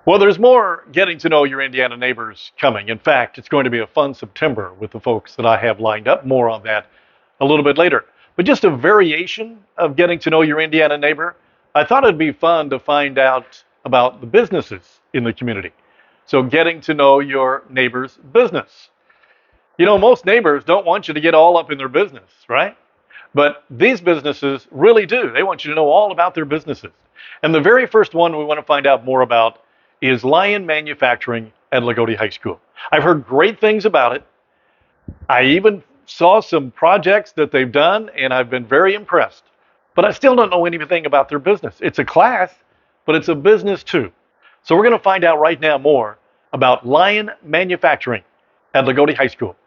Well, there's more getting to know your Indiana neighbors coming. In fact, it's going to be a fun September with the folks that I have lined up. More on that a little bit later. But just a variation of getting to know your Indiana neighbor, I thought it'd be fun to find out about the businesses in the community. So, getting to know your neighbor's business. You know, most neighbors don't want you to get all up in their business, right? But these businesses really do. They want you to know all about their businesses. And the very first one we want to find out more about is Lion Manufacturing at Loogootee High School. I've heard great things about it. I even saw some projects that they've done, and I've been very impressed. But I still don't know anything about their business. It's a class, but it's a business too. So we're going to find out right now more about Lion Manufacturing at Loogootee High School.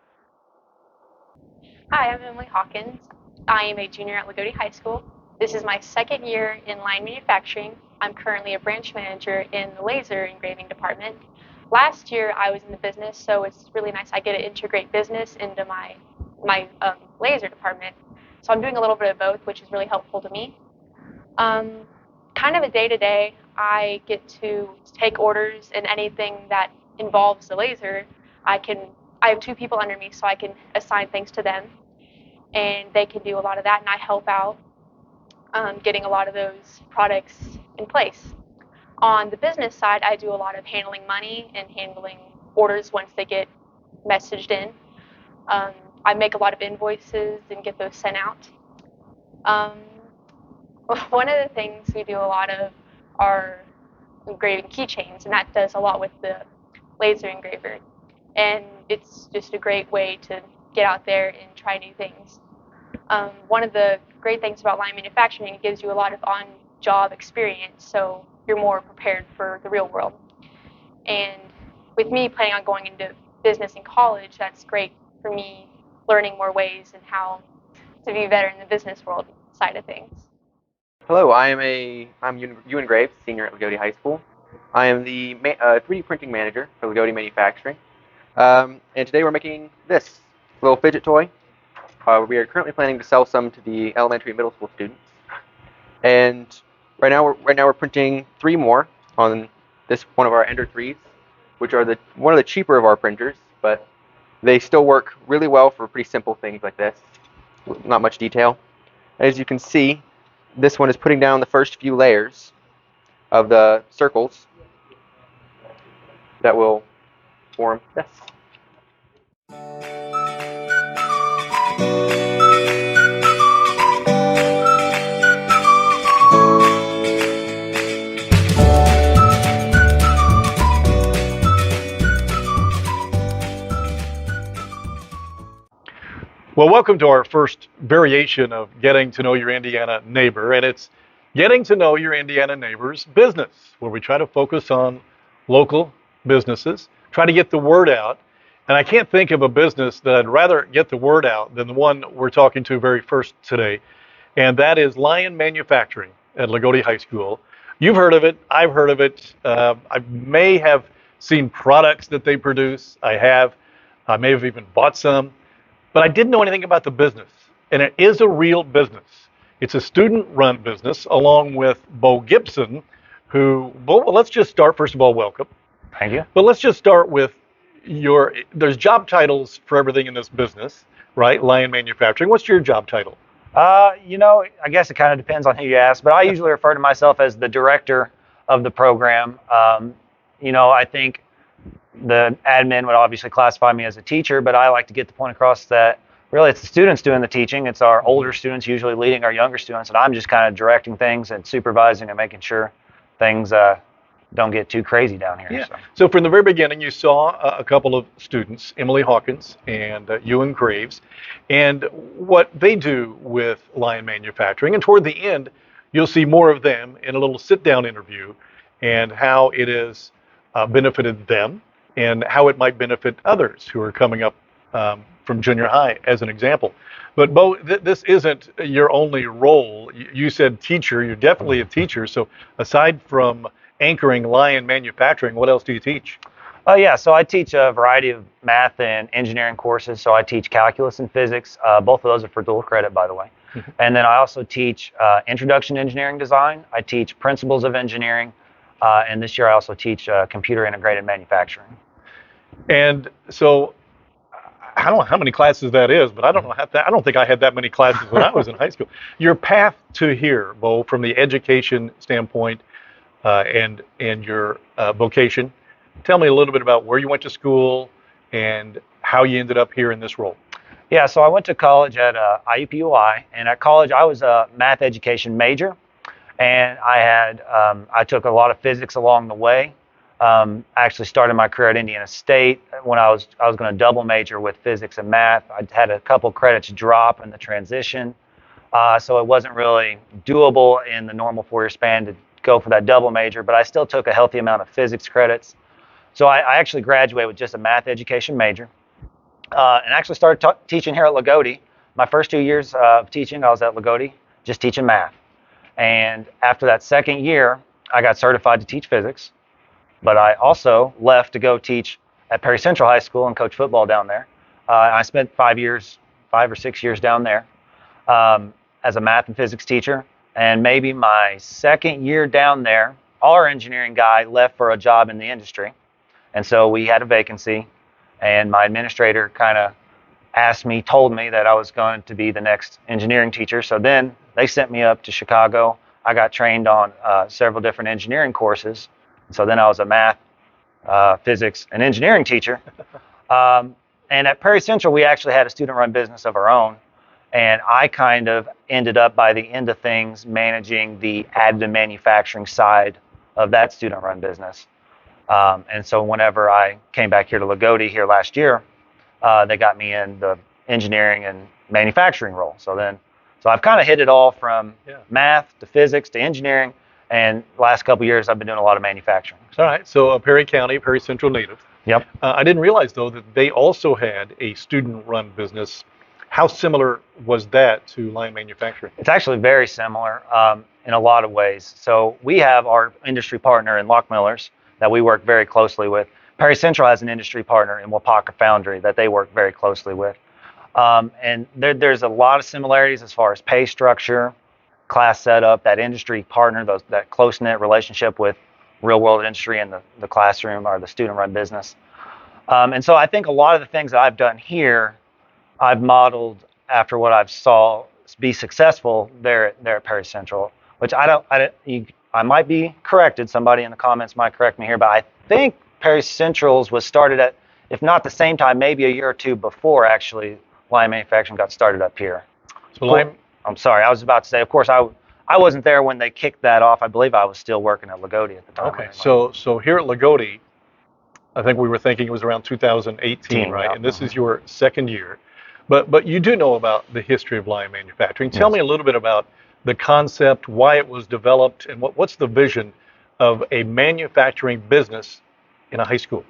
Hi, I'm Emily Hawkins. I am a junior at Loogootee High School. This is my second year in Lion Manufacturing. I'm currently a branch manager in the laser engraving department. Last year I was in the business, so it's really nice. I get to integrate business into my laser department. So I'm doing a little bit of both, which is really helpful to me. Kind of a day-to-day, I get to take orders and anything that involves the laser. I have two people under me, so I can assign things to them, and they can do a lot of that, and I help out getting a lot of those products in place. On the business side, I do a lot of handling money and handling orders once they get messaged in. I make a lot of invoices and get those sent out. One of the things we do a lot of are engraving keychains, and that does a lot with the laser engraver. And it's just a great way to get out there and try new things. One of the great things about Lion Manufacturing, it gives you a lot of on-job experience, so you're more prepared for the real world. And with me planning on going into business in college, that's great for me learning more ways and how to be better in the business world side of things. Hello, I'm Ewan Graves, senior at Loogootee High School. I am the 3D printing manager for Loogootee Manufacturing. And today we're making this little fidget toy. We are currently planning to sell some to the elementary and middle school students. And right now we're printing 3 more on this one of our Ender 3s, which are one of the cheaper of our printers, but they still work really well for pretty simple things like this. Not much detail. As you can see, this one is putting down the first few layers of the circles that will form this. Well, welcome to our first variation of getting to know your Indiana neighbor, and it's getting to know your Indiana neighbor's business, where we try to focus on local businesses, try to get the word out. And I can't think of a business that I'd rather get the word out than the one we're talking to very first today, and that is Lion Manufacturing at Loogootee High School. You've heard of it. I've heard of it. I may have seen products that they produce. I may have even bought some. But I didn't know anything about the business, and it is a real business. It's a student-run business, along with Bo Gibson, well, let's just start, first of all, welcome. Thank you. But let's just start with there's job titles for everything in this business, right? Lion Manufacturing. What's your job title? I guess it kind of depends on who you ask, but I usually refer to myself as the director of the program. I think the admin would obviously classify me as a teacher, but I like to get the point across that really it's the students doing the teaching. It's our older students usually leading our younger students, and I'm just kind of directing things and supervising and making sure things don't get too crazy down here. Yeah. So from the very beginning, you saw a couple of students, Emily Hawkins and Ewan Graves, and what they do with Lion Manufacturing. And toward the end, you'll see more of them in a little sit-down interview and how it has benefited them and how it might benefit others who are coming up from junior high, as an example. But Bo, this isn't your only role. You said teacher. You're definitely a teacher. So aside from anchoring Lion Manufacturing, what else do you teach? So I teach a variety of math and engineering courses. So I teach calculus and physics. Both of those are for dual credit, by the way. And then I also teach introduction to engineering design. I teach principles of engineering. And this year I also teach computer integrated manufacturing. And so I don't know how many classes that is, but I don't know I don't think I had that many classes when I was in high school. Your path to here, Bo, from the education standpoint and your vocation. Tell me a little bit about where you went to school and how you ended up here in this role. Yeah, so I went to college at IUPUI, and at college I was a math education major, and I took a lot of physics along the way. I actually started my career at Indiana State when I was going to double major with physics and math. I had a couple credits drop in the transition, so it wasn't really doable in the normal 4-year span to go for that double major. But I still took a healthy amount of physics credits, so I actually graduated with just a math education major, and actually started teaching here at Loogootee. My first 2 years of teaching, I was at Loogootee just teaching math. And after that second year, I got certified to teach physics, but I also left to go teach at Perry Central High School and coach football down there. I spent 5 or 6 years down there as a math and physics teacher. And maybe my second year down there, our engineering guy left for a job in the industry. And so we had a vacancy, and my administrator kind of told me that I was going to be the next engineering teacher. So then they sent me up to Chicago. I got trained on several different engineering courses. So then I was a math, physics, and engineering teacher. And at Perry Central, we actually had a student-run business of our own. And I kind of ended up, by the end of things, managing the additive manufacturing side of that student-run business. And so whenever I came back here to Loogootee here last year, they got me in the engineering and manufacturing role. So I've kind of hit it all from math to physics to engineering, and the last couple of years I've been doing a lot of manufacturing. All right, so Perry County, Perry Central native. Yep. I didn't realize, though, that they also had a student-run business. How similar was that to Lion Manufacturing? It's actually very similar in a lot of ways. So we have our industry partner in Lock Millers that we work very closely with. Perry Central has an industry partner in Wapaka Foundry that they work very closely with. And there's a lot of similarities as far as pay structure, class setup, that industry partner, that close-knit relationship with real-world industry and the classroom or the student-run business. And so I think a lot of the things that I've done here, I've modeled after what I've saw be successful there at Perry Central, which I might be corrected. Somebody in the comments might correct me here, but I think Perry Central's was started at, if not the same time, maybe a year or two before actually Lion Manufacturing got started up here. So I'm sorry, I was about to say, of course, I wasn't there when they kicked that off. I believe I was still working at Loogootee at the time. Okay, so here at Loogootee, I think we were thinking it was around 2018, right? Yeah. And this is your second year. But you do know about the history of Lion Manufacturing. Tell me a little bit about the concept, why it was developed, and what's the vision of a manufacturing business in a high school?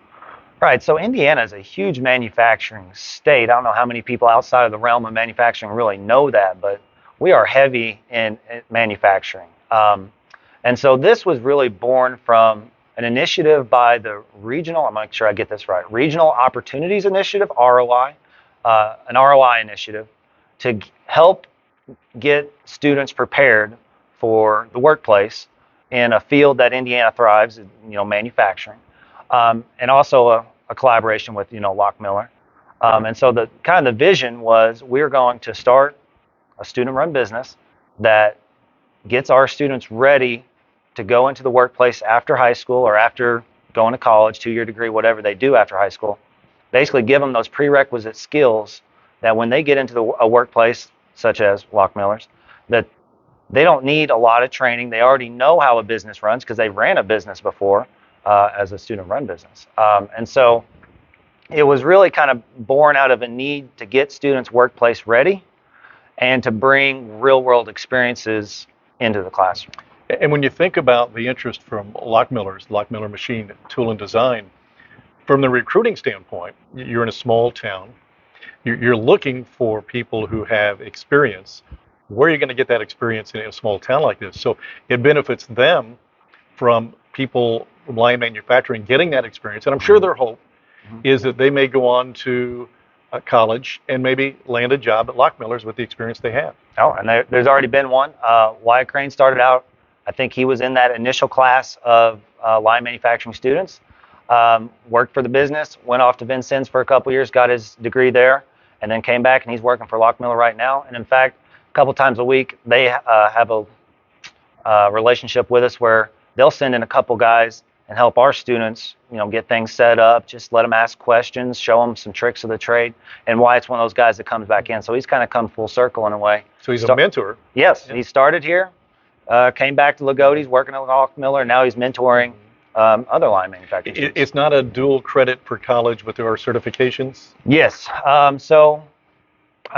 Right, so Indiana is a huge manufacturing state. I don't know how many people outside of the realm of manufacturing really know that, but we are heavy in manufacturing. And so this was really born from an initiative by the regional, I'm make sure I get this right, Regional Opportunities Initiative, ROI, an ROI initiative to help get students prepared for the workplace in a field that Indiana thrives in, manufacturing, and also a collaboration with, Lock Miller. And so the kind of the vision was we're going to start a student-run business that gets our students ready to go into the workplace after high school or after going to college, 2-year degree, whatever they do after high school. Basically give them those prerequisite skills that when they get into a workplace, such as Lock Miller's, that they don't need a lot of training. They already know how a business runs because they ran a business before as a student-run business. And so it was really kind of born out of a need to get students workplace ready and to bring real-world experiences into the classroom. And when you think about the interest from Lock Miller Machine Tool and Design, from the recruiting standpoint, you're in a small town. You're looking for people who have experience. Where are you going to get that experience in a small town like this? So it benefits them from people from Lion Manufacturing getting that experience. And I'm sure their hope is that they may go on to college and maybe land a job at Lock Miller's with the experience they have. Oh, and there's already been one. Wyatt Crane started out I think he was in that initial class of line manufacturing students. Worked for the business, went off to Vincennes for a couple years, got his degree there, and then came back, and he's working for Lockmiller right now. And in fact, a couple times a week, they have a relationship with us where they'll send in a couple guys and help our students, get things set up, just let them ask questions, show them some tricks of the trade, and why it's one of those guys that comes back in. So he's kind of come full circle in a way. So he's a mentor. Yes, yeah. He started here, came back to Loogootee, he's working at Lockmiller, and now he's mentoring other line manufacturers. It's not a dual credit for college, but there are certifications? Yes. So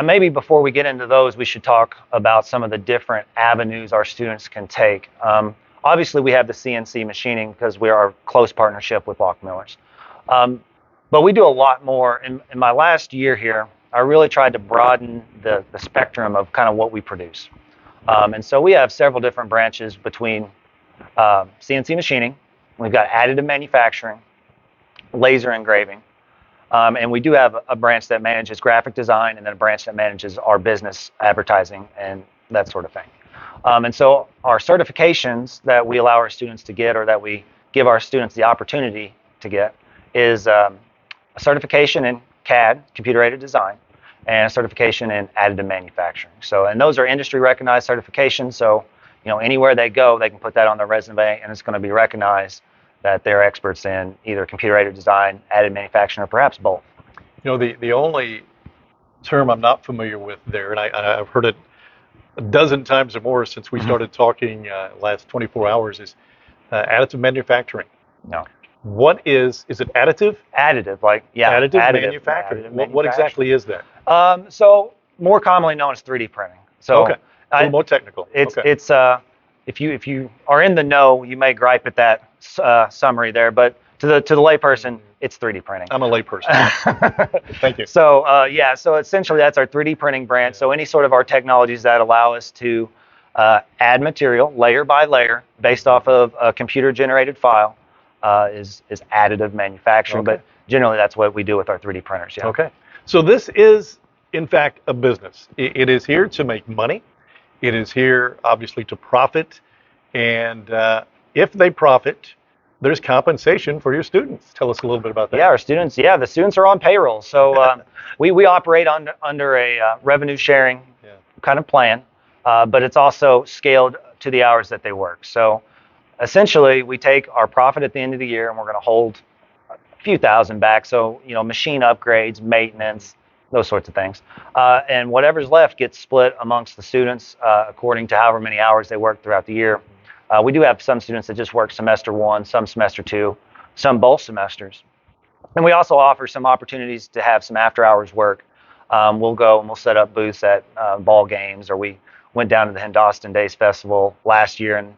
maybe before we get into those, we should talk about some of the different avenues our students can take. Obviously, we have the CNC machining because we are a close partnership with Lockmillers. But we do a lot more. In my last year here, I really tried to broaden the spectrum of kind of what we produce. And so we have several different branches between CNC machining. We've got additive manufacturing, laser engraving, and we do have a branch that manages graphic design, and then a branch that manages our business advertising and that sort of thing. And so our certifications that we allow our students to get, or that we give our students the opportunity to get, is a certification in CAD, computer-aided design, and a certification in additive manufacturing. So, and those are industry recognized certifications. So, anywhere they go, they can put that on their resume, and it's going to be recognized that they're experts in either computer-aided design, additive manufacturing, or perhaps both. The only term I'm not familiar with there, and I've heard it a dozen times or more since we started talking last 24 hours, is additive manufacturing. No. What is it additive? Additive, additive manufacturing. What exactly is that? So more commonly known as 3D printing. So okay. A little more technical. It's if you are in the know, you may gripe at that summary there, but to the layperson, it's 3D printing. I'm a layperson. Thank you. So so essentially that's our 3D printing branch. So any sort of our technologies that allow us to add material layer by layer based off of a computer-generated file is additive manufacturing. Okay. But generally, that's what we do with our 3D printers. Yeah. Okay. So this is, in fact, a business. It is here to make money. It is here, obviously, to profit. And if they profit, there's compensation for your students. Tell us a little bit about that. Yeah, the students are on payroll. So we operate under a revenue sharing kind of plan, but it's also scaled to the hours that they work. So essentially, we take our profit at the end of the year, and we're going to hold a few thousand back. So, machine upgrades, maintenance, those sorts of things. And whatever's left gets split amongst the students according to however many hours they work throughout the year. We do have some students that just work semester 1, some semester 2, some both semesters. And we also offer some opportunities to have some after-hours work. We'll go and we'll set up booths at ball games, or we went down to the Hindostan Days Festival last year, and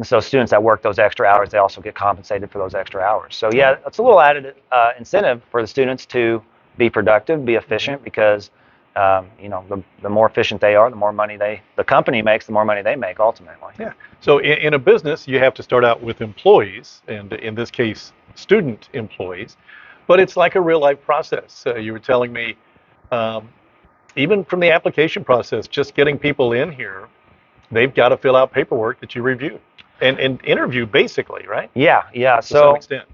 so students that work those extra hours, they also get compensated for those extra hours. So yeah, it's a little added incentive for the students to be productive, be efficient, because the more efficient they are, the more money the company makes, the more money they make ultimately. Yeah. So in a business, you have to start out with employees, and in this case, student employees, but it's like a real life process. You were telling me, even from the application process, just getting people in here, they've got to fill out paperwork that you review and interview, basically, right? Yeah. To some extent.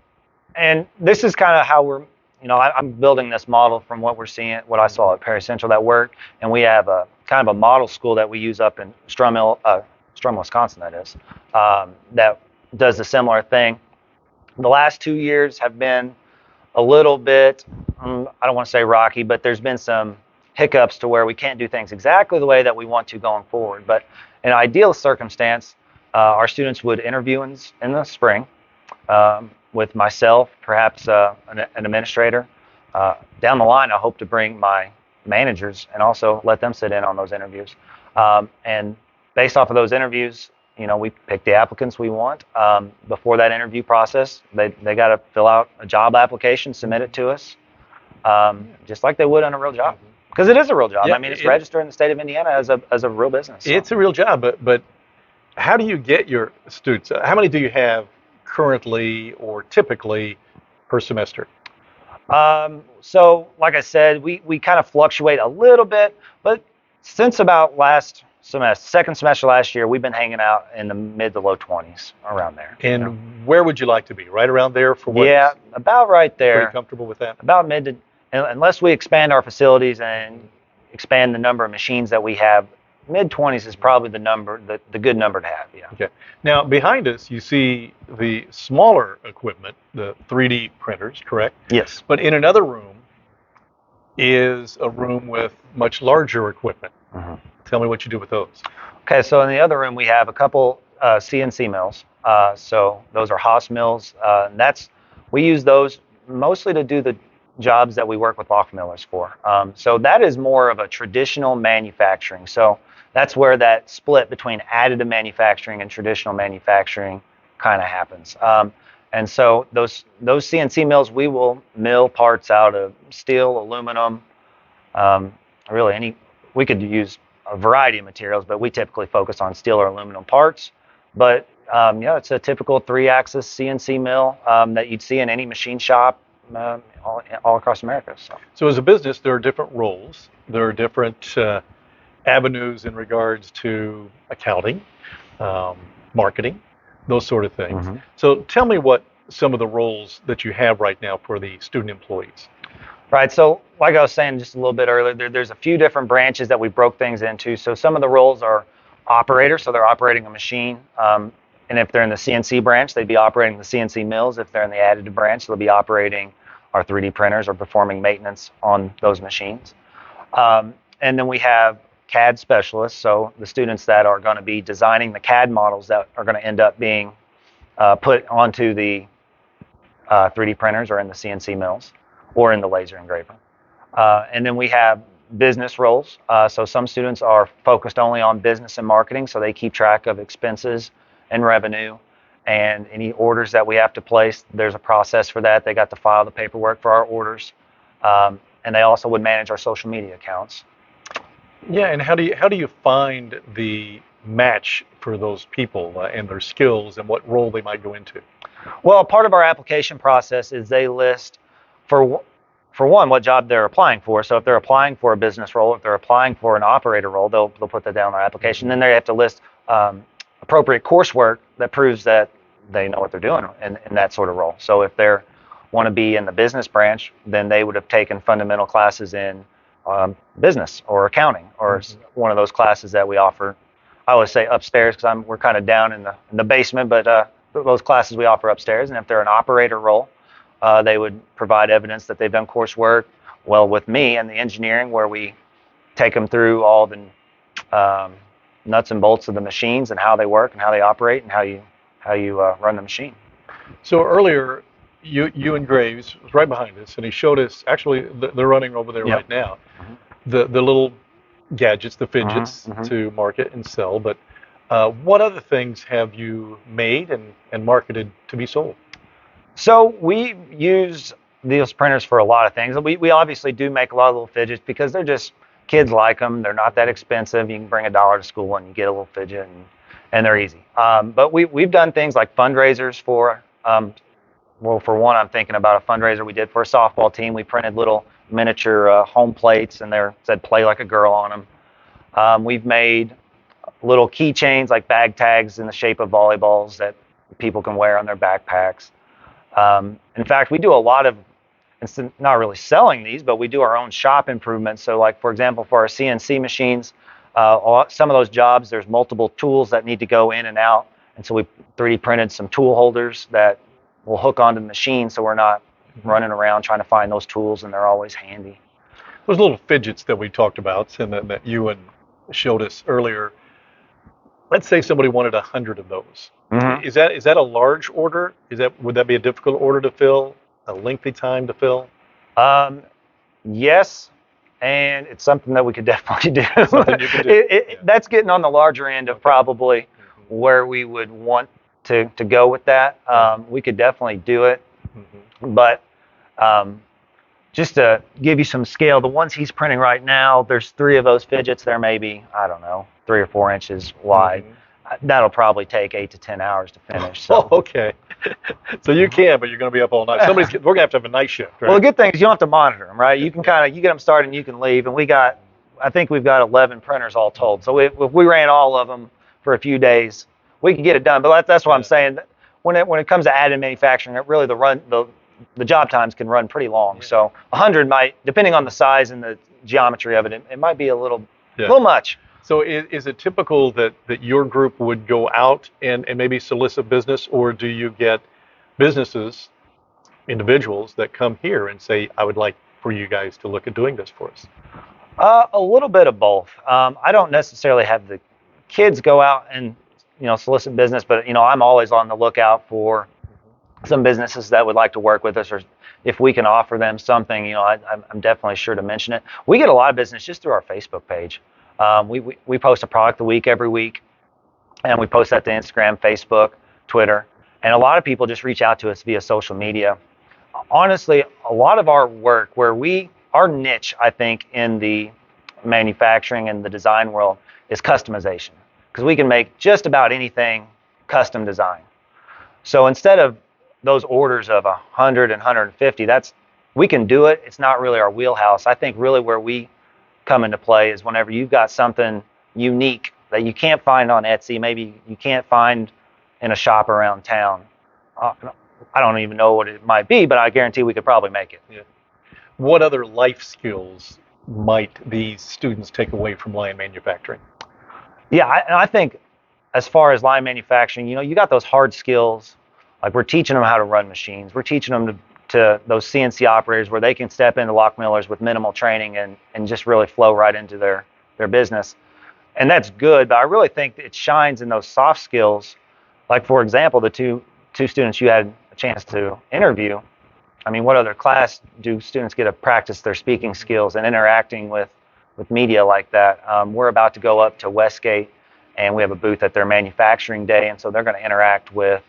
And this is kind of how we're, I'm building this model from what we're seeing, what I saw at Perry Central that worked, and we have a kind of a model school that we use up in Strum, Wisconsin, that is, that does a similar thing. The last 2 years have been a little bit, I don't want to say rocky, but there's been some hiccups to where we can't do things exactly the way that we want to going forward. But in an ideal circumstance, our students would interview in the spring with myself, perhaps an administrator. Down the line, I hope to bring my managers and also let them sit in on those interviews. And based off of those interviews, we pick the applicants we want. Before that interview process, they got to fill out a job application, submit it to us, just like they would on a real job. Because it is a real job. Yeah, it's registered in the state of Indiana as a real business. So. It's a real job, but how do you get your students? How many do you have currently or typically per semester? So like I said, we kind of fluctuate a little bit, but since about last second semester last year, we've been hanging out in the mid to low 20s, around there. And where would you like to be? Right around there for what? Yeah, about right there. Pretty comfortable with that? About mid to, unless we expand our facilities and expand the number of machines that we have, mid 20s is probably the good number to have. Yeah. Okay. Now, behind us, you see the smaller equipment, the 3D printers, correct? Yes. But in another room is a room with much larger equipment. Tell me what you do with those. Okay, so in the other room we have a couple CNC mills. So those are Haas mills. We use those mostly to do the jobs that we work with Bach millers for. So that is more of a traditional manufacturing. So that's where that split between additive manufacturing and traditional manufacturing kind of happens. And so those CNC mills, we will mill parts out of steel, aluminum, we could use a variety of materials, but we typically focus on steel or aluminum parts. But it's a typical 3-axis CNC mill that you'd see in any machine shop all across America. So as a business, there are different roles. There are different avenues in regards to accounting, marketing, those sort of things. So tell me what some of the roles that you have right now for the student employees. Right, so like I was saying just a little bit earlier, there's a few different branches that we broke things into. So some of the roles are operators, so they're operating a machine. And if they're in the CNC branch, they'd be operating the CNC mills. If they're in the additive branch, they'll be operating our 3D printers or performing maintenance on those machines. And then we have CAD specialists, so the students that are going to be designing the CAD models that are going to end up being put onto the 3D printers or in the CNC mills or in the laser engraver. And then we have business roles. So some students are focused only on business and marketing, so they keep track of expenses and revenue and any orders that we have to place. There's a process for that. They got to file the paperwork for our orders. And they also would manage our social media accounts. Yeah, and how do you find the match for those people and their skills and what role they might go into? Well, part of our application process is they list for one what job they're applying for. So if they're applying for a business role, if they're applying for an operator role, they'll put that down on their application. Then they have to list appropriate coursework that proves that they know what they're doing in that sort of role. So if they want to be in the business branch, then they would have taken fundamental classes in business or accounting or one of those classes that we offer. I always say upstairs because we're kind of down in the basement, but those classes we offer upstairs. And if they're an operator role, they would provide evidence that they've done coursework. Well, with me and the engineering, where we take them through all the nuts and bolts of the machines and how they work and how they operate and how you run the machine. So earlier, Ewan Graves was right behind us, and he showed us. Actually, they're running over there right now. The little gadgets, the fidgets to market and sell. But what other things have you made and marketed to be sold? So we use these printers for a lot of things. We obviously do make a lot of little fidgets because they're just, kids like them. They're not that expensive. You can bring $1 to school and you get a little fidget and they're easy. But we've done things like fundraisers for, for one, I'm thinking about a fundraiser we did for a softball team. We printed little miniature home plates and they said "Play like a girl" on them. We've made little keychains like bag tags in the shape of volleyballs that people can wear on their backpacks. In fact, we do a lot of, not really selling these, but we do our own shop improvements. So like, for example, for our CNC machines, some of those jobs, there's multiple tools that need to go in and out. And so we 3D printed some tool holders that will hook onto the machine so we're not running around trying to find those tools, and they're always handy. Those little fidgets that we talked about and that Ewan showed us earlier, let's say somebody wanted 100 of those. Is that a large order? Would that be a difficult order to fill? A lengthy time to fill? Yes, and it's something that we could definitely do. Something you could do. That's getting on the larger end of probably where we would want to go with that. We could definitely do it, but just to give you some scale, the ones he's printing right now, there's 3 of those fidgets. They're maybe, I don't know, 3 or 4 inches wide. That'll probably take 8 to 10 hours to finish. So. Oh, okay. So you can, but you're going to be up all night. We're going to have a night shift, right? Well, the good thing is you don't have to monitor them, right? You can you get them started and you can leave. And we got I think we've got 11 printers all told. So if we ran all of them for a few days, we could get it done. But that's what I'm saying. When it comes to additive manufacturing, it really the job times can run pretty long. So 100 might, depending on the size and the geometry of it, it might be a little much. So is it typical that your group would go out and maybe solicit business, or do you get businesses, individuals that come here and say, I would like for you guys to look at doing this for us? A little bit of both. I don't necessarily have the kids go out and solicit business, but I'm always on the lookout for some businesses that would like to work with us, or if we can offer them something. I'm definitely sure to mention it. We get a lot of business just through our Facebook page. We post a product a week every week, and we post that to Instagram, Facebook, Twitter, and a lot of people just reach out to us via social media. Honestly, a lot of our work, our niche, I think, in the manufacturing and the design world is customization, because we can make just about anything custom design. So instead of those orders of 100 and 150, we can do it. It's not really our wheelhouse. I think really where we come into play is whenever you've got something unique that you can't find on Etsy, maybe you can't find in a shop around town. I don't even know what it might be, but I guarantee we could probably make it. Yeah. What other life skills might these students take away from Lion Manufacturing? Yeah, I think as far as Lion Manufacturing, you got those hard skills. Like, we're teaching them how to run machines. We're teaching them to those CNC operators where they can step into lock millers with minimal training and just really flow right into their business. And that's good, but I really think it shines in those soft skills. Like, for example, the two students you had a chance to interview. I mean, what other class do students get to practice their speaking skills and interacting with media like that? We're about to go up to Westgate, and we have a booth at their manufacturing day, and so they're going to interact with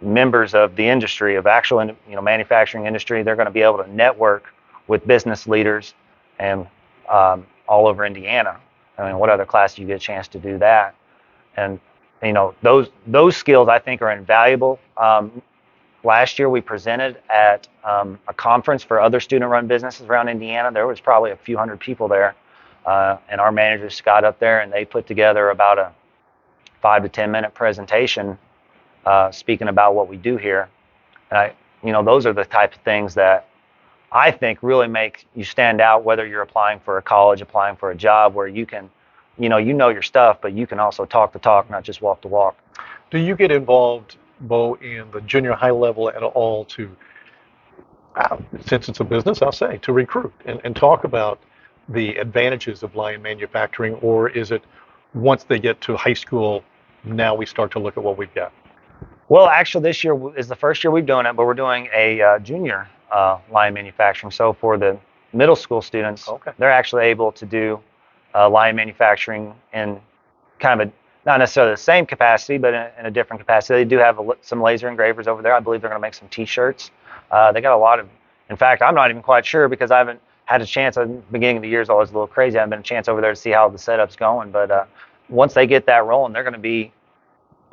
members of the industry, of actual manufacturing industry. They're going to be able to network with business leaders and all over Indiana. I mean, what other class do you get a chance to do that? And those skills, I think, are invaluable. Last year we presented at a conference for other student-run businesses around Indiana. There was probably a few hundred people there, and our managers got up there and they put together about a 5 to 10 minute presentation speaking about what we do here. And those are the type of things that I think really make you stand out, whether you're applying for a college, applying for a job, where you can, you know your stuff, but you can also talk the talk, not just walk the walk. Do you get involved, Bo, in the junior high level at all to, since it's a business, I'll say, to recruit and talk about the advantages of Lion Manufacturing, or is it once they get to high school, now we start to look at what we've got? Well, actually, this year is the first year we've done it, but we're doing a junior Lion Manufacturing. So for the middle school students, they're actually able to do Lion Manufacturing in kind of not necessarily the same capacity, but in a different capacity. They do have some laser engravers over there. I believe they're going to make some T-shirts. They got a lot of, in fact, I'm not even quite sure because I haven't had a chance. At the beginning of the year is always a little crazy. I haven't been a chance over there to see how the setup's going. But once they get that rolling, they're going to be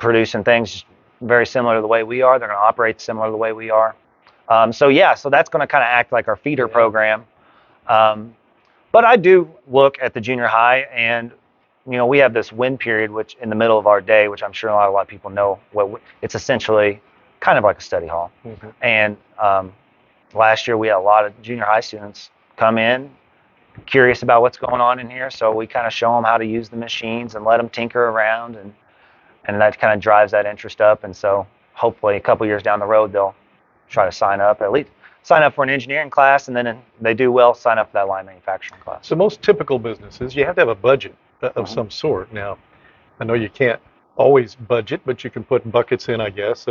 producing things very similar to the way we are. They're going to operate similar to the way we are. So that's going to kind of act like our feeder program. But I do look at the junior high, and we have this wind period, which in the middle of our day, which I'm sure a lot of people know. It's essentially kind of like a study hall. Mm-hmm. And last year we had a lot of junior high students come in, curious about what's going on in here. So we kind of show them how to use the machines and let them tinker around, and that kind of drives that interest up. And so hopefully a couple years down the road, they'll try to sign up for an engineering class, and then if they do well, sign up for that Lion Manufacturing class. So most typical businesses, you have to have a budget of some sort. Now, I know you can't always budget, but you can put buckets in, I guess,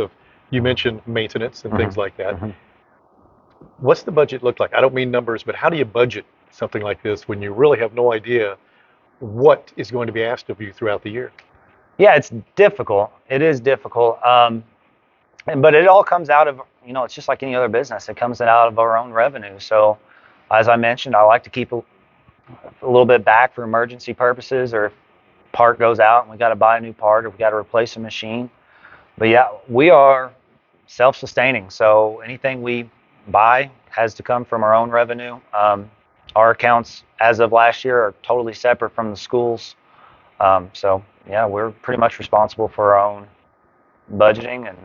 you mentioned maintenance and things like that. Mm-hmm. What's the budget look like? I don't mean numbers, but how do you budget something like this when you really have no idea what is going to be asked of you throughout the year? Yeah, it's difficult. It is difficult. But it all comes out of, it's just like any other business. It comes out of our own revenue. So as I mentioned, I like to keep a little bit back for emergency purposes, or if part goes out and we got to buy a new part, or we got to replace a machine. But yeah, we are self-sustaining. So anything we buy has to come from our own revenue. Our accounts, as of last year, are totally separate from the schools. So yeah, we're pretty much responsible for our own budgeting and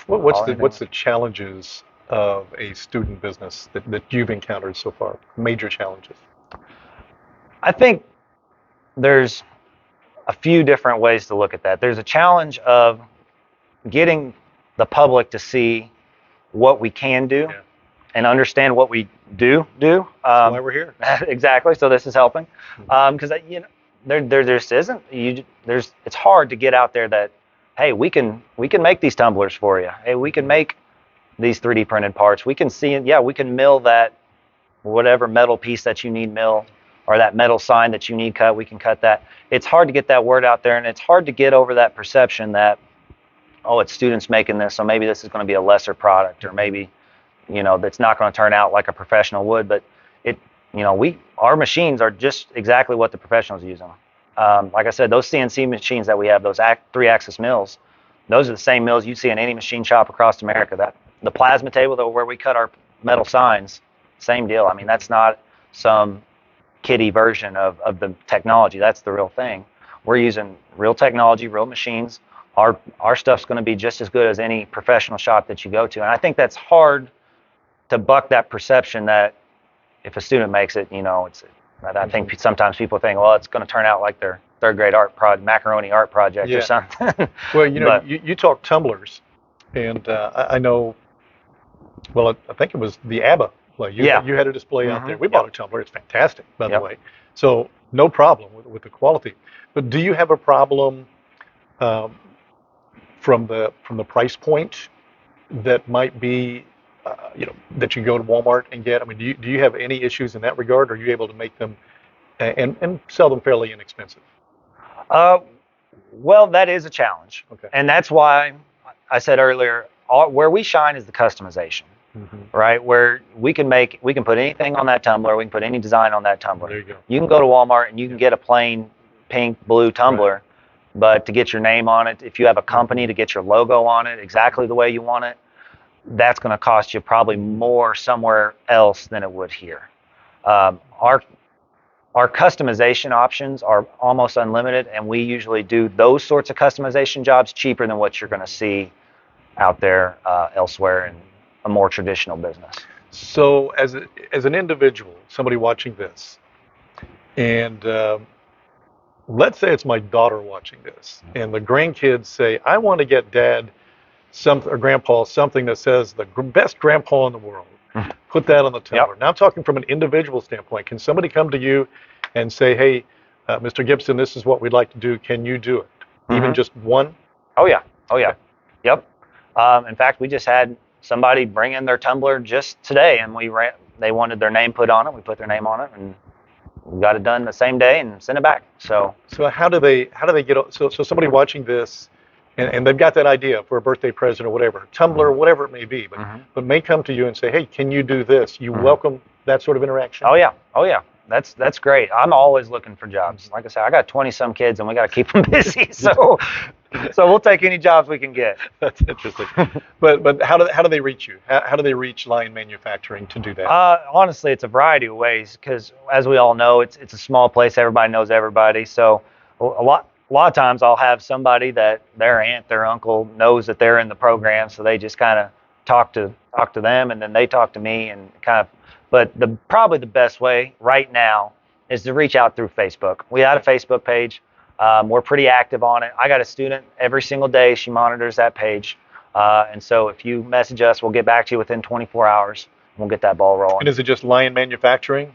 What's the challenges of a student business that you've encountered so far? Major challenges. I think there's a few different ways to look at that. There's a challenge of getting the public to see what we can do Yeah. and understand what we do. That's why we're here. Exactly. So this is helping because there just isn't. It's hard to get out there that hey, we can make these tumblers for you. Hey, we can make these 3D printed parts. We can see it. Yeah, we can mill that whatever metal piece that you need mill or that metal sign that you need cut. We can cut that. It's hard to get that word out there, and it's hard to get over that perception that oh, it's students making this, so maybe this is going to be a lesser product, or maybe that's not going to turn out like a professional would. But our machines are just exactly what the professionals use them. Like I said, those CNC machines that we have, those 3-axis mills, those are the same mills you see in any machine shop across America. That the plasma table where we cut our metal signs, same deal. I mean, that's not some kiddie version of the technology. That's the real thing. We're using real technology, real machines. Our stuff's going to be just as good as any professional shop that you go to. And I think that's hard to buck that perception that if a student makes it, I think sometimes people think, well, it's going to turn out like their third grade macaroni art project or something. Well, you talk tumblers, and I know. Well, I think it was the ABBA play. You had a display out there. We bought a tumbler. It's fantastic, by the way. So no problem with the quality. But do you have a problem from the price point that might be, that you go to Walmart and get? I mean, do you have any issues in that regard? Or are you able to make them and sell them fairly inexpensive? Well, that is a challenge, Okay. And that's why I said earlier, where we shine is the customization, right? Where we can put anything on that tumbler, we can put any design on that tumbler. There you go. You can go to Walmart and you can get a plain pink, blue tumbler, but to get your name on it, if you have a company to get your logo on it exactly the way you want it, that's going to cost you probably more somewhere else than it would here. Our customization options are almost unlimited, and we usually do those sorts of customization jobs cheaper than what you're going to see out there elsewhere in a more traditional business. So as an individual, somebody watching this, and let's say it's my daughter watching this, and the grandkids say, I want to get Dad or Grandpa something that says the best grandpa in the world. Put that on the tumbler. Now I'm talking from an individual standpoint. Can somebody come to you and say, hey, Mr. Gibson, this is what we'd like to do. Can you do it? Even just one? Oh, yeah. Yep. In fact, we just had somebody bring in their tumbler just today, and they wanted their name put on it. We put their name on it, and we got it done the same day and sent it back. So how do they get, so somebody watching this, and they've got that idea for a birthday present or whatever, tumbler, whatever it may be, but may come to you and say, hey, can you do this? You welcome that sort of interaction? Oh yeah. That's great. I'm always looking for jobs. Like I said, I got 20-some kids, and we got to keep them busy. So we'll take any jobs we can get. That's interesting. But how do they reach you? How do they reach Lion Manufacturing to do that? Honestly, it's a variety of ways because, as we all know, it's a small place. Everybody knows everybody. So a lot of times I'll have somebody that their aunt, their uncle knows that they're in the program, so they just kind of talk to them, and then they talk to me, and kind of. But probably the best way right now is to reach out through Facebook. We have a Facebook page. We're pretty active on it. I got a student every single day. She monitors that page. And so if you message us, we'll get back to you within 24 hours. We'll get that ball rolling. And is it just Lion Manufacturing?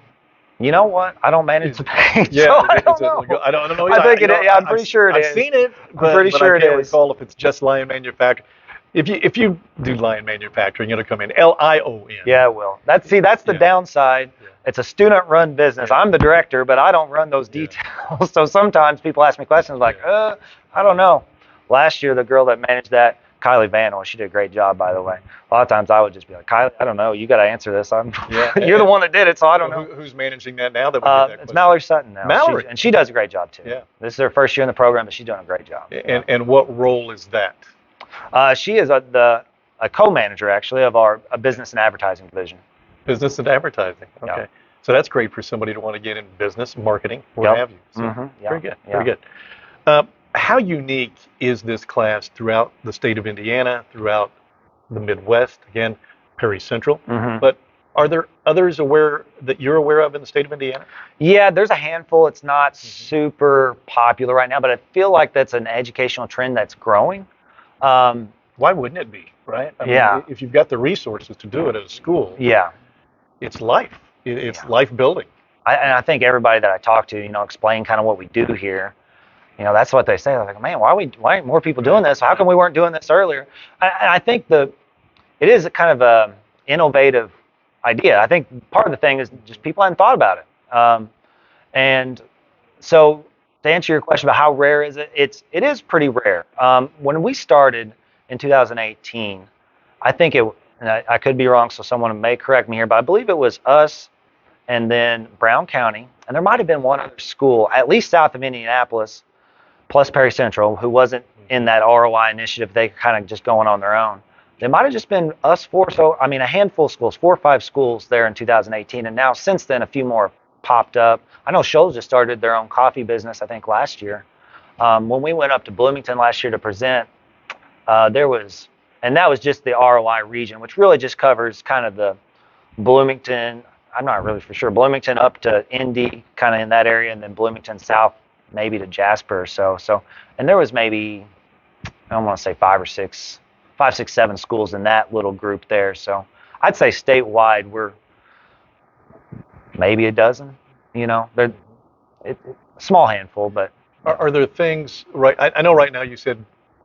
You know what? I don't manage the page. Yeah, so I don't know. I don't know. I think it is. Yeah, I'm pretty sure it is. I've seen it, but I can't recall if it's just Lion Manufacturing. If you do Lion Manufacturing, it'll come in LION. Yeah, it will. That's the downside. Yeah. It's a student-run business. I'm the director, but I don't run those details. So sometimes people ask me questions like, I don't know. Last year, the girl that managed that, Kylie Vandal, she did a great job, by the way. A lot of times I would just be like, Kylie, I don't know. You got to answer this. You're the one that did it, so I don't know. Who's managing that now? It's Mallory Sutton now. Mallory. And she does a great job, too. Yeah. This is her first year in the program, but she's doing a great job. And what role is that? She is a co-manager, actually, of our business and advertising division. Business and advertising. Okay. Yeah. So that's great for somebody to want to get in business, marketing, what Yep. have you. So Yeah. very good, Yeah. very good. How unique is this class throughout the state of Indiana, throughout the Midwest? Again, Perry Central. But are there others that you're aware of in the state of Indiana? Yeah, there's a handful. It's not super popular right now, but I feel like that's an educational trend that's growing. Why wouldn't it be, right? I Yeah. mean, if you've got the resources to do it at a school, Yeah. it's life. It's Yeah. life building. And I think everybody that I talk to, explain kind of what we do here. That's what they say. They're like, man, why aren't more people doing this? How come we weren't doing this earlier? I think it is a kind of a innovative idea. I think part of the thing is just people hadn't thought about it. And so to answer your question about how rare is it, it is pretty rare. When we started in 2018, I think and I could be wrong, so someone may correct me here, but I believe it was us and then Brown County, and there might have been one other school, at least south of Indianapolis, plus Perry Central, who wasn't in that ROI initiative. They kind of just going on their own. There might have just been us four. So, I mean, a handful of schools, 4 or 5 schools there in 2018. And now since then, a few more popped up. I know Shoals just started their own coffee business, I think, last year. When we went up to Bloomington last year to present, and that was just the ROI region, which really just covers kind of the Bloomington, I'm not really for sure, Bloomington up to Indy, kind of in that area, and then Bloomington south, maybe to Jasper or so. And there was maybe, I don't want to say 5, 6, 7 schools in that little group there. So I'd say statewide, we're maybe a dozen, they're a small handful, but. Are there things, right? I know right now you said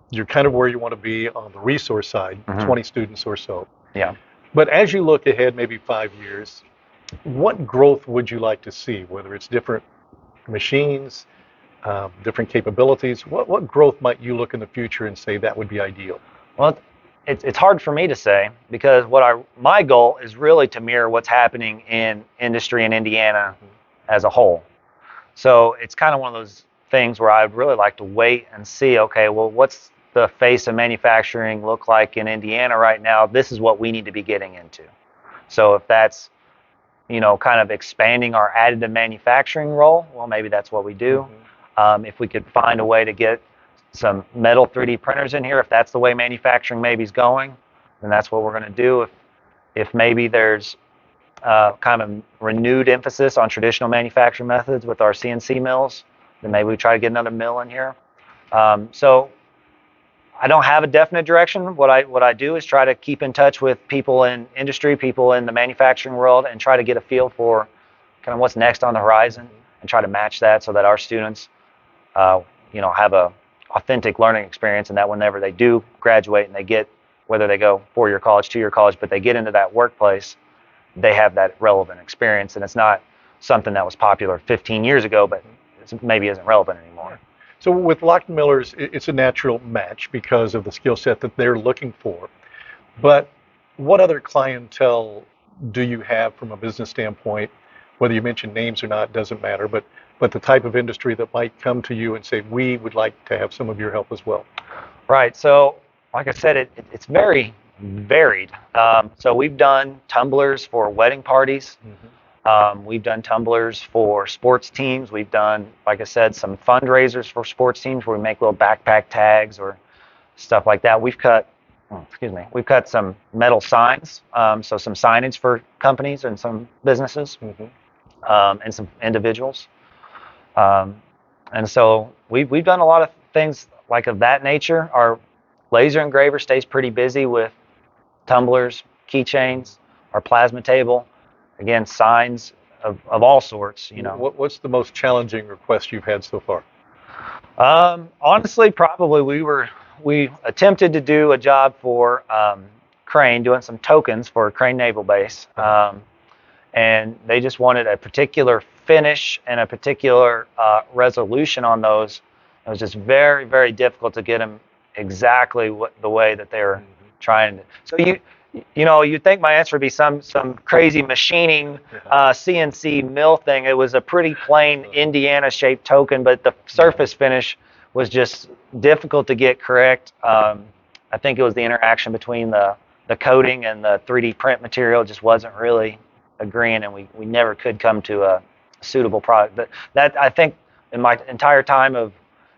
you're kind of where you want to be on the resource side, 20 students or so. Yeah. But as you look ahead, maybe 5 years, what growth would you like to see? Whether it's different machines, different capabilities, what growth might you look in the future and say that would be ideal? Well, it's hard for me to say because my goal is really to mirror what's happening in industry in Indiana as a whole. So it's kind of one of those things where I'd really like to wait and see, okay, well, what's the face of manufacturing look like in Indiana right now? This is what we need to be getting into. So if that's, kind of expanding our additive manufacturing role, well, maybe that's what we do. If we could find a way to get some metal 3D printers in here, if that's the way manufacturing maybe is going, then that's what we're going to do. If maybe there's kind of renewed emphasis on traditional manufacturing methods with our CNC mills, then maybe we try to get another mill in here. So I don't have a definite direction. What I do is try to keep in touch with people in industry, people in the manufacturing world, and try to get a feel for kind of what's next on the horizon and try to match that so that our students, have a authentic learning experience, and that whenever they do graduate and they get, whether they go 4-year college, 2-year college, but they get into that workplace, they have that relevant experience, and it's not something that was popular 15 years ago, but maybe isn't relevant anymore. So with Lockton Millers, it's a natural match because of the skill set that they're looking for. But what other clientele do you have from a business standpoint? Whether you mention names or not doesn't matter, but the type of industry that might come to you and say, we would like to have some of your help as well. Right. So like I said, it's very varied. So we've done tumblers for wedding parties. We've done tumblers for sports teams. We've done, like I said, some fundraisers for sports teams where we make little backpack tags or stuff like that. We've cut some metal signs, so some signage for companies and some businesses, and some individuals. And so we've done a lot of things like of that nature. Our laser engraver stays pretty busy with tumblers, keychains, our plasma table. Again, signs of all sorts, What's the most challenging request you've had so far? Honestly, probably we attempted to do a job for Crane, doing some tokens for Crane Naval Base, and they just wanted a particular finish and a particular resolution on those. It was just very, very difficult to get them exactly the way that they were trying to. So you'd think my answer would be some crazy machining CNC mill thing. It was a pretty plain Indiana-shaped token, but the surface finish was just difficult to get correct. I think it was the interaction between the coating and the 3D print material just wasn't really agreeing, and we never could come to a suitable product. That I think in my entire time of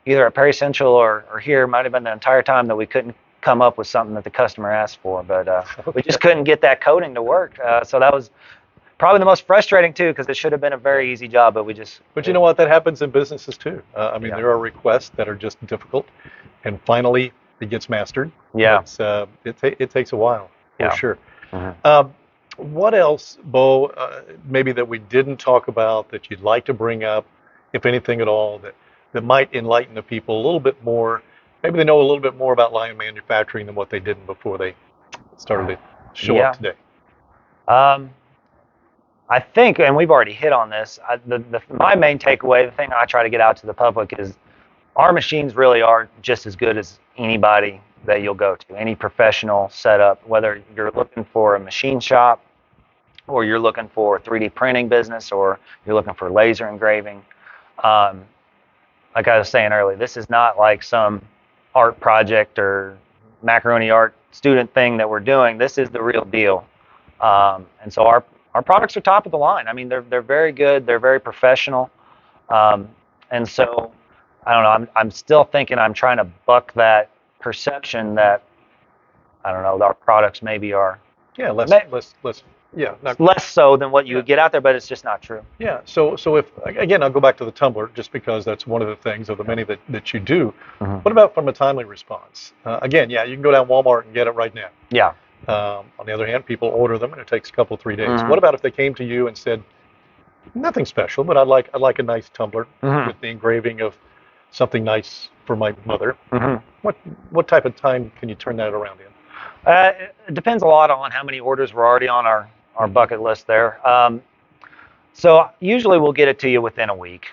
either at Perry Central or here might have been the entire time that we couldn't come up with something that the customer asked for, but we just couldn't get that coating to work. So that was probably the most frustrating too, because it should have been a very easy job, but we just. But you know what? That happens in businesses too. I mean, Yeah. there are requests that are just difficult, and finally it gets mastered. Yeah. It takes a while for Yeah. sure. Mhm. What else, Bo? Maybe that we didn't talk about that you'd like to bring up, if anything at all, that might enlighten the people a little bit more. Maybe they know a little bit more about Lion Manufacturing than what they didn't before they started to show Yeah. up today. I think, and we've already hit on this, my main takeaway, the thing I try to get out to the public is our machines really are just as good as anybody that you'll go to, any professional setup, whether you're looking for a machine shop or you're looking for a 3D printing business or you're looking for laser engraving. Like I was saying earlier, this is not like some art project or macaroni art student thing that we're doing. This is the real deal. And so our products are top of the line. I mean, they're very good. They're very professional. And so I don't know. I'm still thinking I'm trying to buck that perception that I don't know our products maybe are Yeah, less. Yeah, not, less so than what you Yeah. would get out there, but it's just not true. yeah. So if again, I'll go back to the tumbler just because that's one of the things of the many that you do. Mhm. What about from a timely response? Again, yeah, you can go down Walmart and get it right now. Yeah. On the other hand, people order them and it takes a couple, 3 days. Mhm. What about if they came to you and said, nothing special, but I'd like a nice tumbler Mhm. with the engraving of something nice for my mother. hmm What type of time can you turn that around in? It depends a lot on how many orders were already on our bucket list there. So usually we'll get it to you within a week.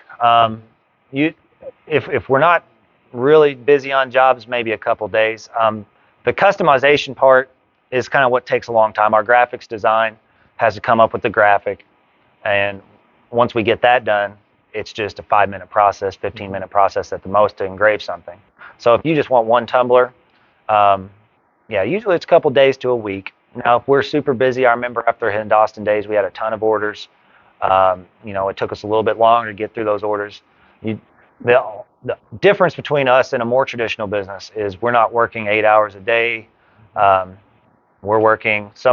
If we're not really busy on jobs, maybe a couple days. The customization part is kind of what takes a long time. Our graphics design has to come up with the graphic, and once we get that done, it's just a 5-minute process, 15-minute process at the most to engrave something. So if you just want one tumbler, yeah, usually it's a couple days to a week. Now, if we're super busy, I remember after Austin days, we had a ton of orders. It took us a little bit longer to get through those orders. The difference between us and a more traditional business is we're not working 8 hours a day. Some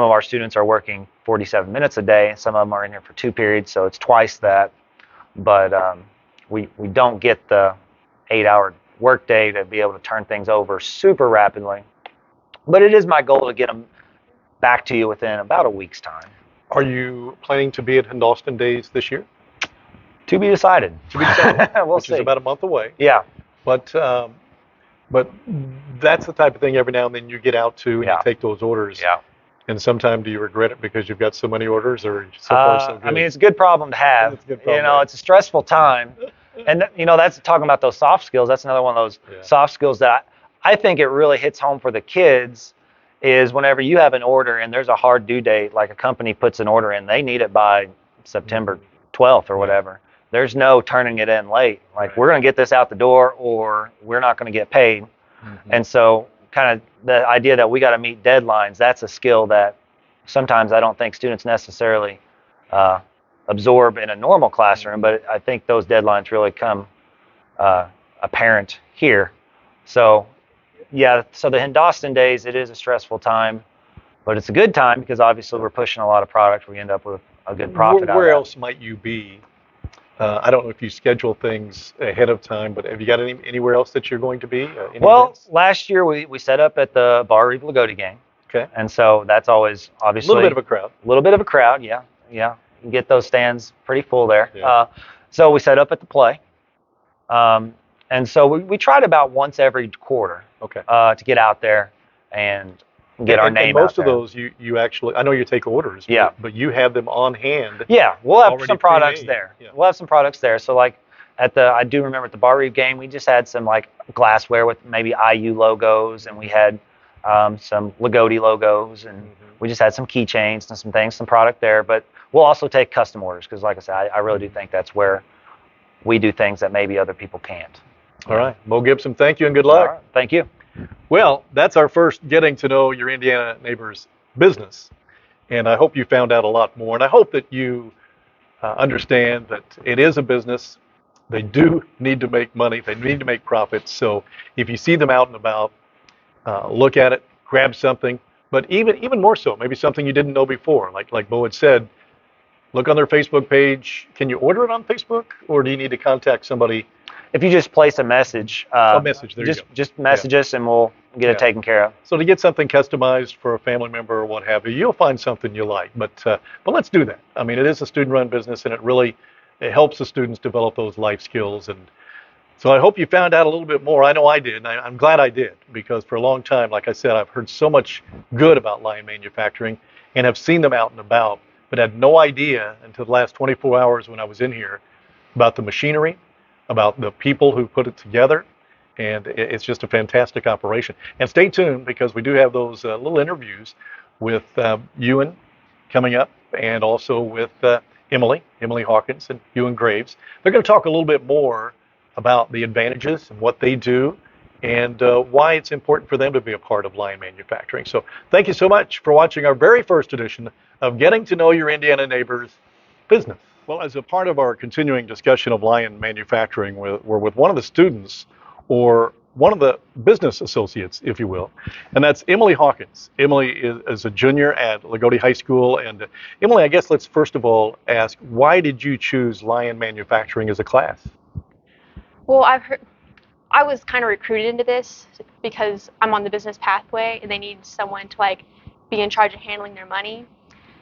of our students are working 47 minutes a day. Some of them are in here for 2 periods, so it's twice that. But we don't get the 8-hour workday to be able to turn things over super rapidly. But it is my goal to get them back to you within about a week's time. Are you planning to be at Austin Days this year? To be decided. To be decided, We'll which see. is about a month away. Yeah. But that's the type of thing every now and then you get out to and Yeah. you take those orders. Yeah. And sometimes do you regret it because you've got so many orders, or so far so good? I mean, it's a good problem to have. It's a good problem to have. It's a stressful time. And, that's talking about those soft skills. That's another one of those Yeah. soft skills that I think it really hits home for the kids is whenever you have an order and there's a hard due date, like a company puts an order in, they need it by September 12th or whatever. There's no turning it in late. Like, Right. we're going to get this out the door or we're not going to get paid. Mhm. And so kind of the idea that we got to meet deadlines, that's a skill that sometimes I don't think students necessarily absorb in a normal classroom, but I think those deadlines really come apparent here. So yeah, so the Austin days, it is a stressful time, but it's a good time because obviously we're pushing a lot of product. We end up with a good profit out of Where that. else might you be? I don't know if you schedule things ahead of time, but have you got anywhere else that you're going to be? Any Well, events? last year we set up at the Bar Reeve Loogootee game, Okay. and so that's always A obviously little bit of a crowd. yeah. You can get those stands pretty full there. Yeah. So we set up at the play, and so we tried about once every quarter Okay. to get out there and get our name and most out of there. those you actually, I know you take orders, Yeah. but you have them on hand. Yeah, we'll have already some products pre-made. there. Yeah. We'll have some products there. So like I do remember at the Bar Reeve game, we just had some like glassware with maybe IU logos, and we had some Loogootee logos, and we just had some keychains and some things, some product there. But we'll also take custom orders because, like I said, I really do think that's where we do things that maybe other people can't. All right. Mo Gibson, thank you and good All luck. right, thank you. Well, that's our first getting to know your Indiana neighbors business. And I hope you found out a lot more. And I hope that you understand that it is a business. They do need to make money. They need to make profits. So if you see them out and about, look at it, grab something. But even more so, maybe something you didn't know before. Like Bo had said, look on their Facebook page. Can you order it on Facebook, or do you need to contact somebody? If you just place a message, A message. There you go. just message us and we'll get it taken care of. So to get something customized for a family member or what have you, you'll find something you like. But let's do that. I mean, it is a student-run business, and it helps the students develop those life skills. And so I hope you found out a little bit more. I know I did, and I'm glad I did, because for a long time, like I said, I've heard so much good about Lion Manufacturing and have seen them out and about, but had no idea until the last 24 hours when I was in here about the machinery, about the people who put it together, and it's just a fantastic operation. And stay tuned, because we do have those little interviews with Ewan coming up, and also with Emily Hawkins and Ewan Graves. They're going to talk a little bit more about the advantages and what they do, and why it's important for them to be a part of Lion Manufacturing. So thank you so much for watching our very first edition of Getting to Know Your Indiana Neighbors Business. Well, as a part of our continuing discussion of Lion Manufacturing, we're with one of the students, or one of the business associates, if you will, and that's Emily Hawkins. Emily is a junior at Loogootee High School. And Emily, I guess let's first of all ask, why did you choose Lion Manufacturing as a class? Well, I was kind of recruited into this because I'm on the business pathway and they need someone to like be in charge of handling their money.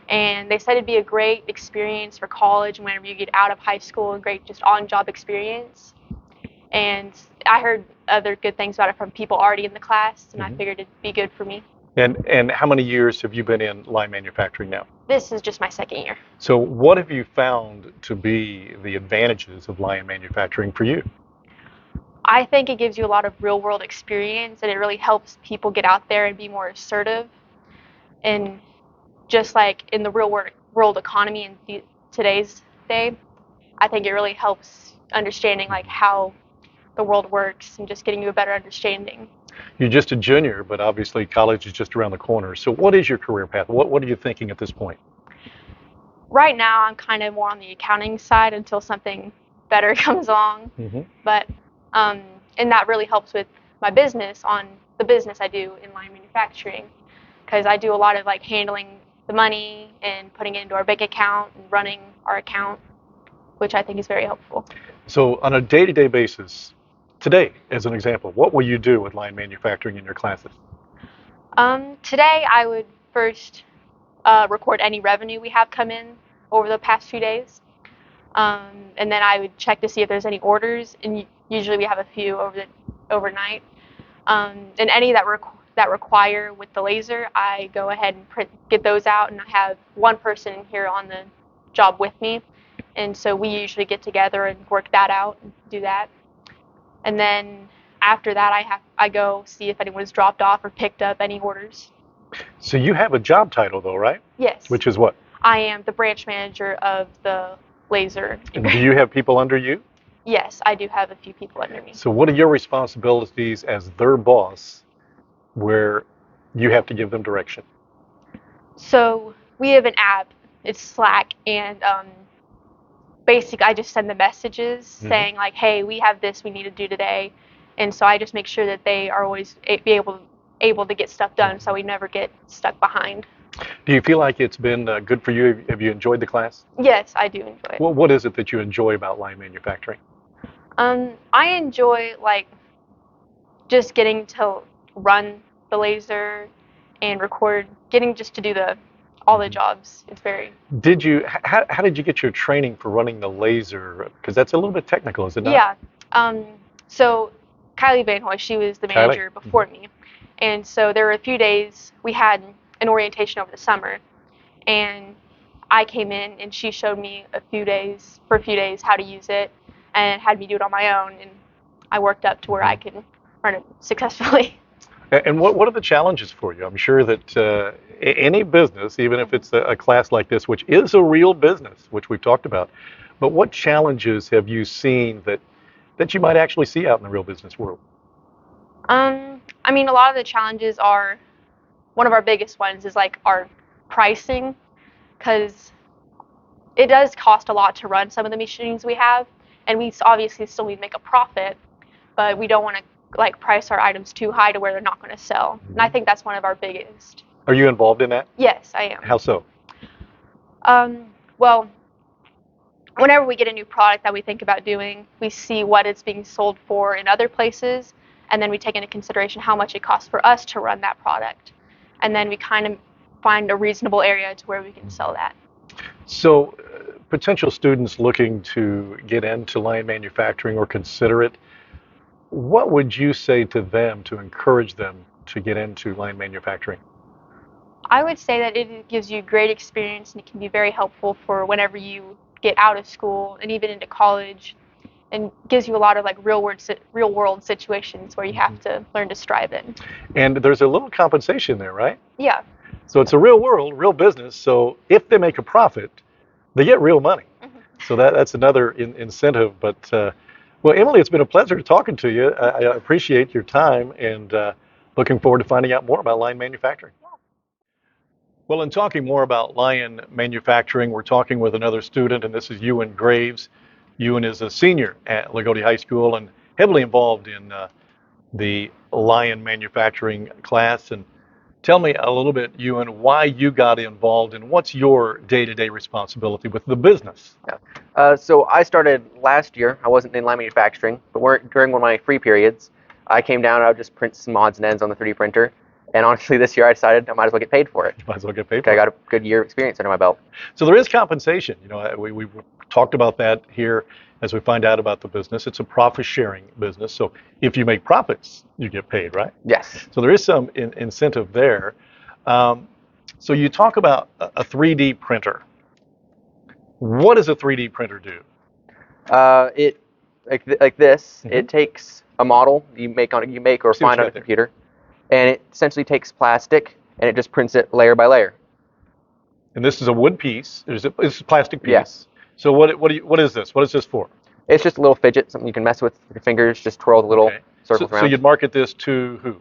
And they said it'd be a great experience for college and whenever you get out of high school, a great just on-job experience. And I heard other good things about it from people already in the class, and I figured it'd be good for me. And how many years have you been in Lion Manufacturing now? This is just my second year. So what have you found to be the advantages of Lion Manufacturing for you? I think it gives you a lot of real-world experience, and it really helps people get out there and be more assertive. And just like in the real world economy in today's day, I think it really helps understanding like how the world works and just getting you a better understanding. You're just a junior, but obviously college is just around the corner. So what is your career path? What are you thinking at this point? Right now, I'm kind of more on the accounting side until something better comes along. But and that really helps with my business, on the business I do in Lion Manufacturing, because I do a lot of like handling the money and putting it into our bank account and running our account, which I think is very helpful. So on a day-to-day basis, today, as an example, what will you do with Lion Manufacturing in your classes? Today, I would first record any revenue we have come in over the past few days. And then I would check to see if there's any orders, and usually we have a few overnight. And any that require with the laser, I go ahead and get those out, and I have one person here on the job with me. And so we usually get together and work that out and do that. And then after that, I go see if anyone's dropped off or picked up any orders. So you have a job title though, right? Yes. Which is what? I am the branch manager of the laser. And do you have people under you? Yes, I do have a few people under me. So what are your responsibilities as their boss, where you have to give them direction? So we have an app. It's Slack, and basically I just send the messages saying like, hey, we have this we need to do today. And so I just make sure that they are always be able to get stuff done, so we never get stuck behind. Do you feel like it's been good for you? Have you enjoyed the class? Yes, I do enjoy it. Well, what is it that you enjoy about Lion Manufacturing? I enjoy like just getting to run the laser and record, getting just to do all the jobs. It's very. How did you get your training for running the laser? Because that's a little bit technical, is it not? Yeah. So Kylie Van Hoy, she was the manager before me. And so there were a few days, we had an orientation over the summer, and I came in and she showed me for a few days how to use it, and had me do it on my own, and I worked up to where I can run it successfully. And what are the challenges for you? I'm sure that any business, even if it's a class like this, which is a real business, which we've talked about, but what challenges have you seen that you might actually see out in the real business world? I mean, a lot of the challenges are, one of our biggest ones is like our pricing, because it does cost a lot to run some of the machines we have, and we obviously still need to make a profit, but we don't want to like price our items too high to where they're not going to sell. And I think that's one of our biggest. Are you involved in that? Yes, I am. How so? Well, whenever we get a new product that we think about doing, we see what it's being sold for in other places, and then we take into consideration how much it costs for us to run that product. And then we kind of find a reasonable area to where we can sell that. So, potential students looking to get into Lion manufacturing or consider it, what would you say to them to encourage them to get into Lion manufacturing? I would say that it gives you great experience and it can be very helpful for whenever you get out of school and even into college, and gives you a lot of like real world situations where you have to learn to strive in. And there's a little compensation there, right? Yeah. So it's a real world, real business. So if they make a profit, they get real money. So that's another incentive. But well, Emily, it's been a pleasure talking to you. I appreciate your time and looking forward to finding out more about Lion manufacturing. Well, in talking more about Lion manufacturing, we're talking with another student, and this is Ewan Graves. Ewan is a senior at Loogootee High School and heavily involved in the Lion manufacturing class. And tell me a little bit, Ewan, why you got involved and what's your day-to-day responsibility with the business? So I started last year. I wasn't in line manufacturing, but during one of my free periods, I came down and I would just print some odds and ends on the 3D printer. And honestly, this year I decided I might as well get paid for it. Might as well get paid for I it. got a good year of experience under my belt. So there is compensation. You know, we talked about that here as we find out about the business. It's a profit-sharing business. So if you make profits, you get paid, right? Yes. So there is some incentive there. So you talk about a 3D printer. What does a 3D printer do? It like this. It takes a model you make or find on a computer, and it essentially takes plastic and it just prints it layer by layer. And this is a wood piece. It's a plastic piece. Yes. So what is this? What is this for? It's just a little fidget, something you can mess with your fingers, just twirl the little circles around. So you'd market this to who?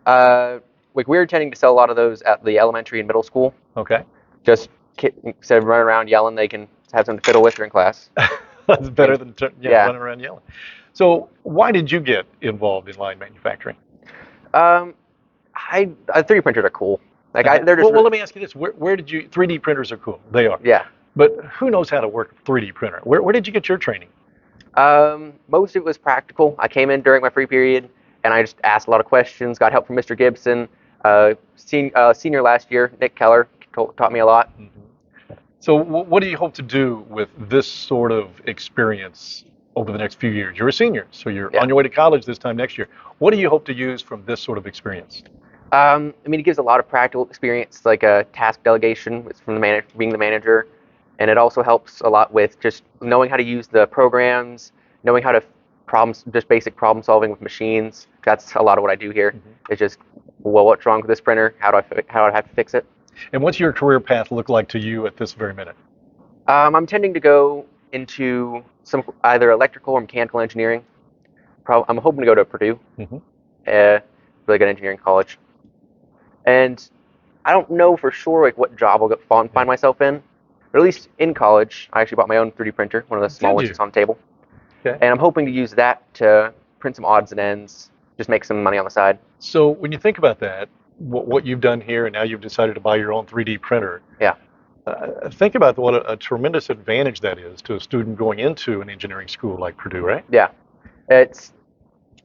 Like we're intending to sell a lot of those at the elementary and middle school. Okay. Just instead of running around yelling, they can have something to fiddle with during class. That's better than running around yelling. So why did you get involved in Lion manufacturing? 3D printers are cool. Like they're just. Well, let me ask you this: where did you? 3D printers are cool. They are. Yeah. But who knows how to work a 3D printer? Where did you get your training? Most of it was practical. I came in during my free period, and I just asked a lot of questions. Got help from Mr. Gibson. Senior last year, Nick Keller taught me a lot. So what do you hope to do with this sort of experience over the next few years? You're a senior, so you're on your way to college this time next year. What do you hope to use from this sort of experience? I mean, it gives a lot of practical experience, like a task delegation from being the manager, and it also helps a lot with just knowing how to use the programs, knowing how to just basic problem solving with machines. That's a lot of what I do here. It's just, well, what's wrong with this printer? How do I have to fix it? And what's your career path look like to you at this very minute? I'm intending to go into either electrical or mechanical engineering. I'm hoping to go to Purdue, really good engineering college. And I don't know for sure like what job I'll find myself in, but at least in college, I actually bought my own 3D printer, one of the small ones that's on the table. Okay. And I'm hoping to use that to print some odds and ends, just make some money on the side. So when you think about that, what you've done here, and now you've decided to buy your own 3D printer. Yeah. Think about what a tremendous advantage that is to a student going into an engineering school like Purdue, right? Yeah. It's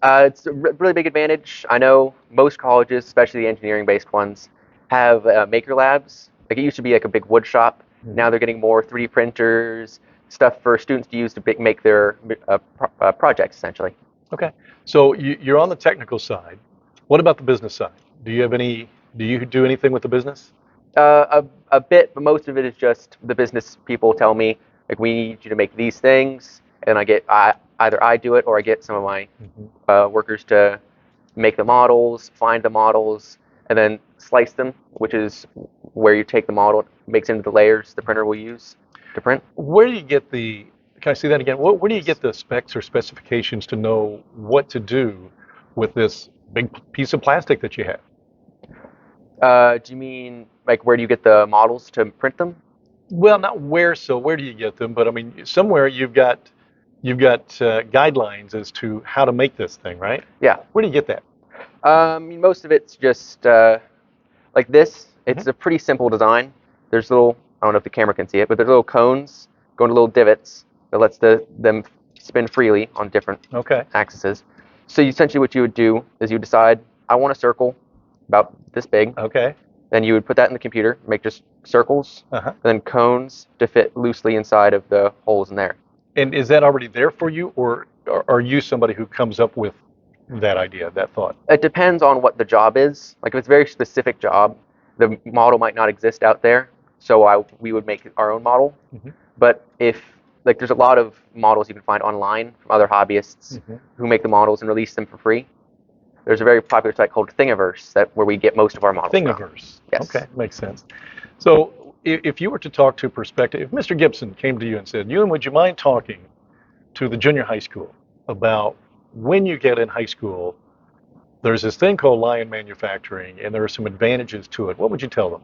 a really big advantage. I know most colleges, especially the engineering-based ones, have maker labs. Like it used to be like a big wood shop. Now they're getting more 3D printers, stuff for students to use to make their projects, essentially. Okay. So you're on the technical side. What about the business side? Do you do anything with the business? A bit, but most of it is just the business people tell me, like, we need you to make these things, and either I do it or I get some of my workers to make the models, find the models, and then slice them, which is where you take the model, makes into the layers the printer will use to print. Where do you get can I see that again? Where do you get the specs or specifications to know what to do with this big piece of plastic that you have? Do you mean like where do you get the models to print them? Well, not where, so where do you get them? But I mean, somewhere you've got guidelines as to how to make this thing, right? Yeah. Where do you get that? Most of it's just like this. It's a pretty simple design. There's little, I don't know if the camera can see it, but there's little cones going to little divots that lets them spin freely on different Okay. axes. So essentially what you would do is you decide, I want a circle about this big. Okay. Then you would put that in the computer, make just circles, Uh-huh. and then cones to fit loosely inside of the holes in there. And is that already there for you, or are you somebody who comes up with that idea, that thought? It depends on what the job is. Like if it's a very specific job, the model might not exist out there, so we would make our own model. But if like there's a lot of models you can find online from other hobbyists who make the models and release them for free. There's a very popular site called Thingiverse where we get most of our models from. Thingiverse. Yes. Okay, makes sense. So if you were to talk to prospective, if Mr. Gibson came to you and said, Ewan, would you mind talking to the junior high school about when you get in high school, there's this thing called Lion Manufacturing, and there are some advantages to it. What would you tell them?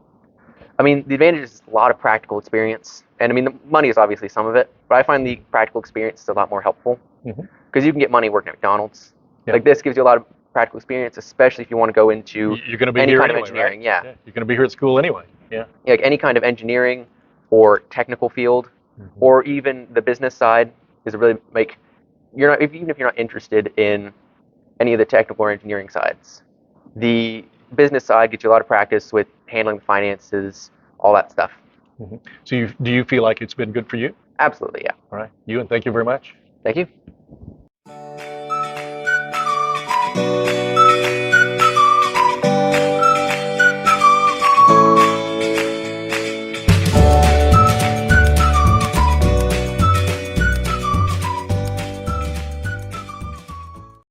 I mean, the advantage is a lot of practical experience. And I mean, the money is obviously some of it, but I find the practical experience is a lot more helpful because you can get money working at McDonald's. Yeah. Like this gives you a lot of practical experience, especially if you want to go into You're going to be any here kind anyway, of engineering. right? Yeah. You're going to be here at school anyway. Yeah. Like any kind of engineering or technical field, or even the business side is really like even if you're not interested in any of the technical or engineering sides, the business side gets you a lot of practice with handling the finances, all that stuff. So do you feel like it's been good for you? Absolutely, yeah. All right. Ewan, thank you very much. Thank you.